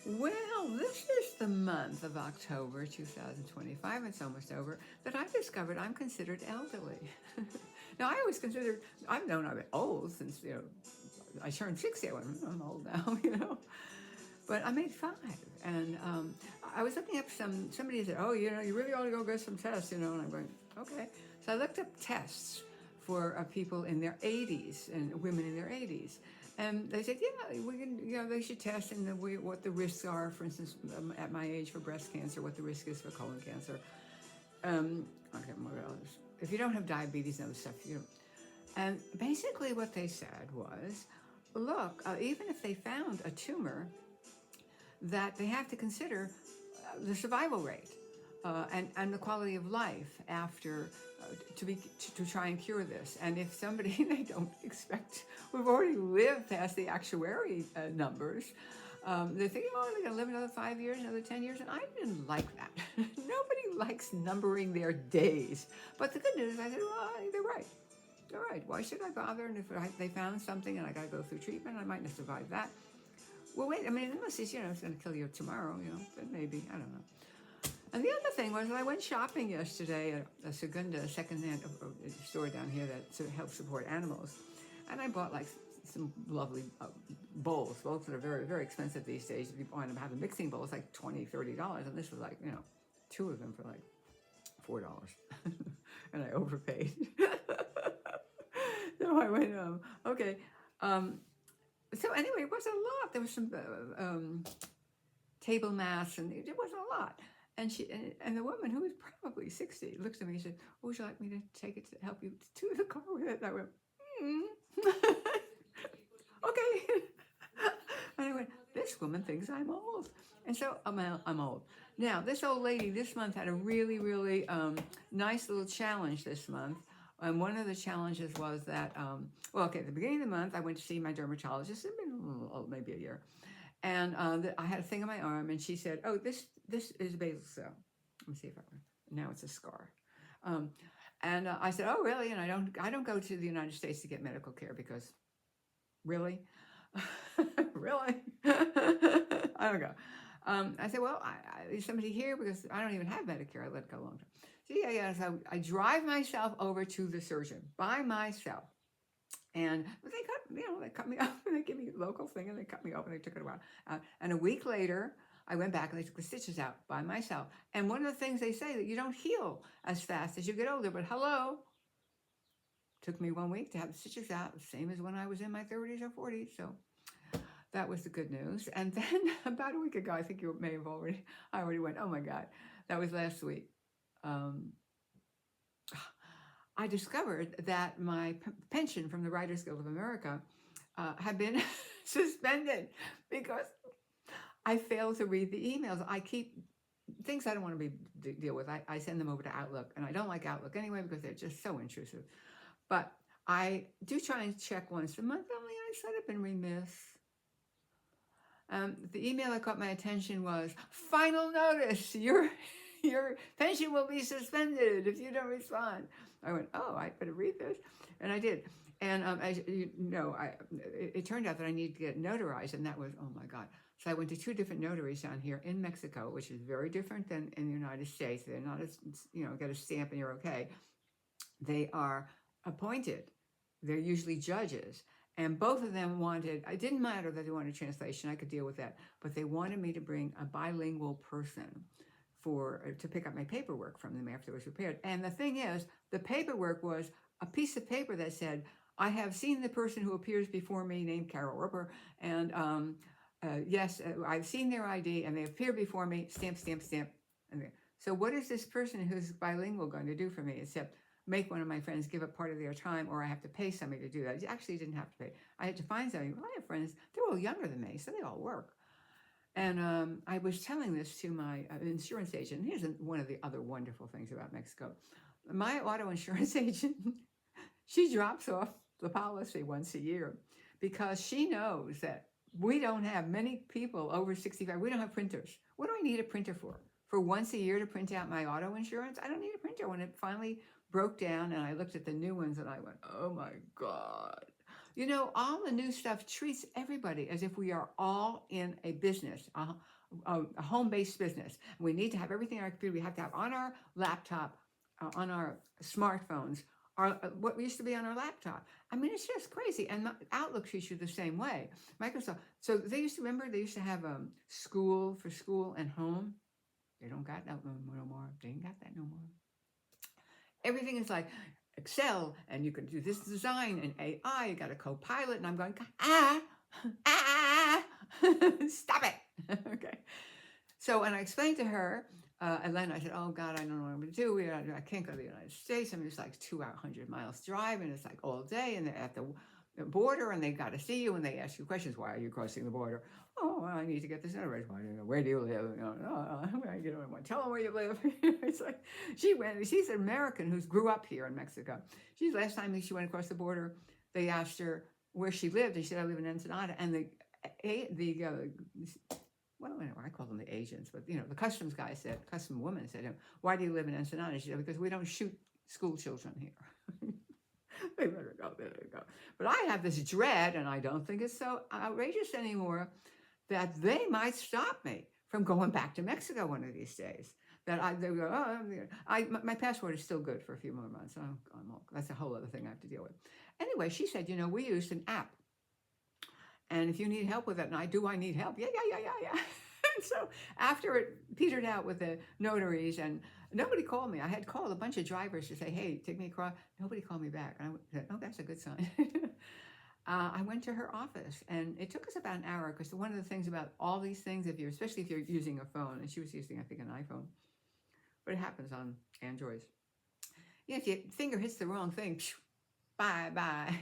Well, this is the month of October 2025, it's almost over, that I discovered I'm considered elderly. Now, I always considered, I've known I've been old since, I turned 60. I went, I'm old now, But I'm 85. And I was looking up somebody said, oh, you really ought to go get some tests, and I'm going, okay. So I looked up tests for people in their 80s and women in their 80s. And they said, yeah, we can, they should test and what the risks are, for instance, at my age for breast cancer, what the risk is for colon cancer. Okay, what else? If you don't have diabetes and other stuff, And basically what they said was, look, even if they found a tumor, that they have to consider the survival rate and the quality of life after to try and cure this. And if somebody they don't expect, we've already lived past the actuary numbers. They think, oh, they're going to live another 5 years, another 10 years, and I didn't like that. Nobody likes numbering their days. But the good news, I said, well, they're right. All right, why should I bother? And if they found something and I got to go through treatment, I might not survive that. Well, wait, I mean, unless it's, it's going to kill you tomorrow, but maybe, I don't know. And the other thing was I went shopping yesterday at a Segunda secondhand store down here that helps support animals. And I bought like some lovely bowls that are very, very expensive these days. If you wind up having mixing bowls, like $20, $30. And this was like, two of them for like $4. And I overpaid. So I went, okay. So anyway, it wasn't a lot. There was some table mats, and it wasn't a lot. And the woman, who was probably 60, looks at me and said, oh, would you like me to take it to help you to the car with it? And I went, okay. And I went, this woman thinks I'm old. And so I'm old. Now, this old lady this month had a really, really nice little challenge this month. And one of the challenges was that, at the beginning of the month, I went to see my dermatologist. It's been maybe a year. And I had a thing on my arm, and she said, oh, this is basal cell. Let me see if I can. Now it's a scar. And I said, oh, really? And I don't go to the United States to get medical care because, really? Really? I don't go. I said, well, is somebody here? Because I don't even have Medicare. I let it go a long time. So yeah. So I drive myself over to the surgeon by myself. And they cut me up, and they give me a local thing, and they cut me open. They took it a while. And a week later, I went back and they took the stitches out by myself. And one of the things they say that you don't heal as fast as you get older. But hello, took me 1 week to have the stitches out, the same as when I was in my 30s or 40s. So that was the good news. And then about a week ago, I think you may have I already went, oh my God, that was last week. I discovered that my pension from the Writers Guild of America had been suspended because I failed to read the emails. I keep things I don't want to deal with. I send them over to Outlook, and I don't like Outlook anyway because they're just so intrusive. But I do try and check once a month. Only I said I've been remiss. The email that caught my attention was, final notice, your pension will be suspended if you don't respond. I went, oh, I better read this. And I did. And as you know, it turned out that I needed to get notarized, and that was, oh my God. So I went to 2 different notaries down here in Mexico, which is very different than in the United States. They're not as, get a stamp and you're okay. They are appointed. They're usually judges. And both of them wanted, it didn't matter that they wanted a translation, I could deal with that, but they wanted me to bring a bilingual person to pick up my paperwork from them after it was prepared. And the thing is, the paperwork was a piece of paper that said, I have seen the person who appears before me named Carol Ripper, and yes, I've seen their ID, and they appear before me, stamp, stamp, stamp. So what is this person who's bilingual going to do for me except make one of my friends give up part of their time, or I have to pay somebody to do that? I actually didn't have to pay. I had to find somebody. Well, I have friends, they're all younger than me, so they all work. And I was telling this to my insurance agent. Here's one of the other wonderful things about Mexico. My auto insurance agent, she drops off the policy once a year because she knows that we don't have many people over 65. We don't have printers. What do I need a printer for? For once a year to print out my auto insurance? I don't need a printer. When it finally broke down and I looked at the new ones and I went, oh my God. All the new stuff treats everybody as if we are all in a business, a home-based business. We need to have everything on our computer. We have to have on our laptop, on our smartphones, what used to be on our laptop. I mean, it's just crazy. And Outlook treats you the same way. Microsoft. So they used to have school for school and home. They don't got that no more. They ain't got that no more. Everything is like Excel, and you can do this design and AI. You got a Copilot, and I'm going, stop it. Okay. So, and I explained to her, and then I said, oh God, I don't know what I'm going to do. I can't go to the United States. I mean, it's like 200 miles drive, and it's like all day, and they're at the border, and they got to see you, and they ask you questions. Why are you crossing the border? Oh, well, I need to get this notarized. Where do you live? Tell them where you live. It's like she's an American who grew up here in Mexico. Last time she went across the border, they asked her where she lived, and she said, I live in Ensenada. And I call them the agents, but the customs woman said, why do you live in Ensenada? She said, because we don't shoot school children here. They let her go, But I have this dread, and I don't think it's so outrageous anymore, that they might stop me from going back to Mexico one of these days. They go, my passport is still good for a few more months. That's a whole other thing I have to deal with. Anyway, she said, we used an app. And if you need help with it, and I need help. Yeah. And so after it petered out with the notaries, and nobody called me. I had called a bunch of drivers to say, hey, take me across. Nobody called me back. And I said, oh, that's a good sign. I went to her office, and it took us about an hour, because one of the things about all these things, especially if you're using a phone, and she was using, I think, an iPhone, but it happens on Androids. If your finger hits the wrong thing, bye, guys.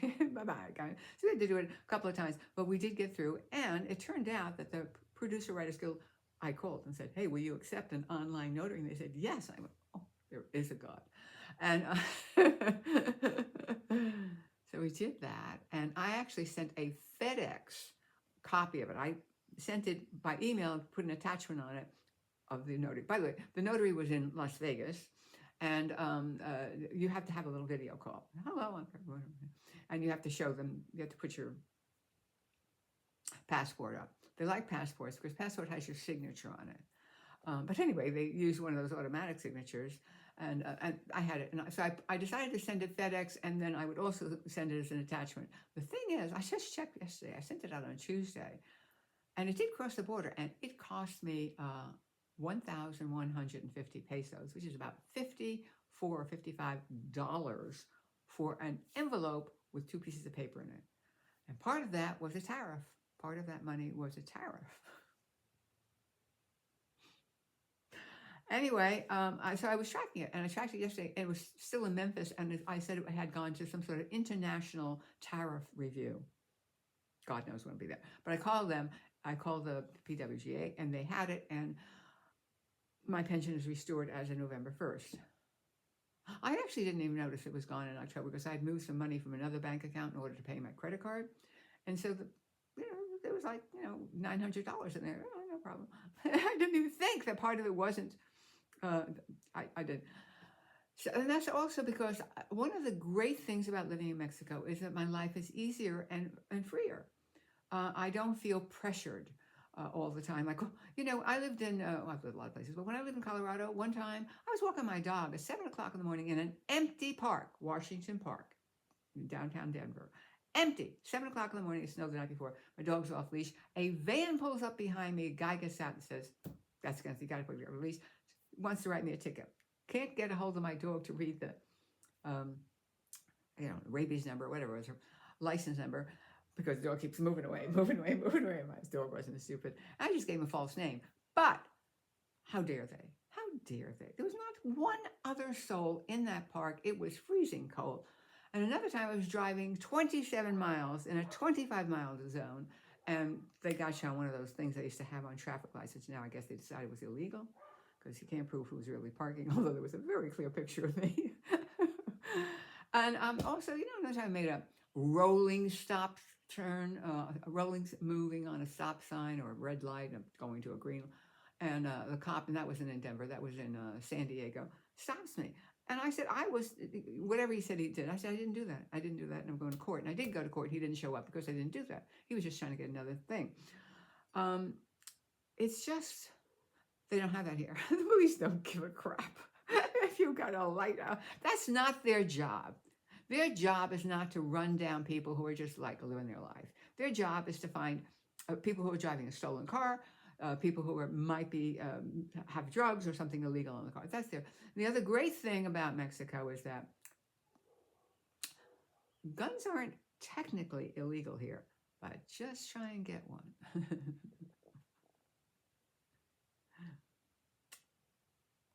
So we had to do it a couple of times, but we did get through. And it turned out that the Producer Writers Guild, I called and said, hey, will you accept an online notary? And they said, yes. I went, oh, there is a God. And so we did that. And I actually sent a FedEx copy of it. I sent it by email and put an attachment on it of the notary. By the way, the notary was in Las Vegas. And you have to have a little video call. Hello, and you have to show them. You have to put your passport up. They like passports because passport has your signature on it. But anyway, they use one of those automatic signatures, and I had it. And so I decided to send it FedEx, and then I would also send it as an attachment. The thing is, I just checked yesterday. I sent it out on Tuesday, and it did cross the border, and it cost me 1,150 pesos, which is about $54 or $55 for an envelope with 2 pieces of paper in it. And part of that was a tariff. Part of that money was a tariff. Anyway, so I was tracking it, and I tracked it yesterday. And it was still in Memphis, and I said it had gone to some sort of international tariff review. God knows when it'll be there. But I called them. I called the PWGA, and they had it, and my pension is restored as of November 1st. I actually didn't even notice it was gone in October, because I had moved some money from another bank account in order to pay my credit card. And so there was like, $900 in there. Oh, no problem. I didn't even think that part of it wasn't, I did. So, and that's also because one of the great things about living in Mexico is that my life is easier and freer. I don't feel pressured all the time. Like, I lived in, I've lived a lot of places, but when I lived in Colorado, one time I was walking my dog at 7 o'clock in the morning in an empty park, Washington Park, in downtown Denver. Empty. 7 o'clock in the morning, it snowed the night before. My dog's off leash. A van pulls up behind me. A guy gets out and says, that's against the guy to put me on release. Wants to write me a ticket. Can't get a hold of my dog to read the, rabies number, whatever it was, her license number, because the dog keeps moving away. My dog wasn't stupid. I just gave him a false name. But how dare they? How dare they? There was not one other soul in that park. It was freezing cold. And another time I was driving 27 miles in a 25-mile zone, and they got you on one of those things they used to have on traffic lights, which now I guess they decided was illegal, because you can't prove who was really parking, although there was a very clear picture of me. And also, another time I made a rolling stop turn, moving on a stop sign or a red light, and going to a green, and the cop, and that wasn't in Denver, that was in San Diego, stops me. And I said, I was, whatever he said he did. I said, I didn't do that. I didn't do that. And I'm going to court. And I did go to court. He didn't show up because I didn't do that. He was just trying to get another thing. Um, it's just, they don't have that here. The police don't give a crap if you got a light out. That's not their job. Their job is not to run down people who are just like living their life. Their job is to find people who are driving a stolen car, people who might be have drugs or something illegal in the car. That's there. The other great thing about Mexico is that guns aren't technically illegal here, but just try and get one.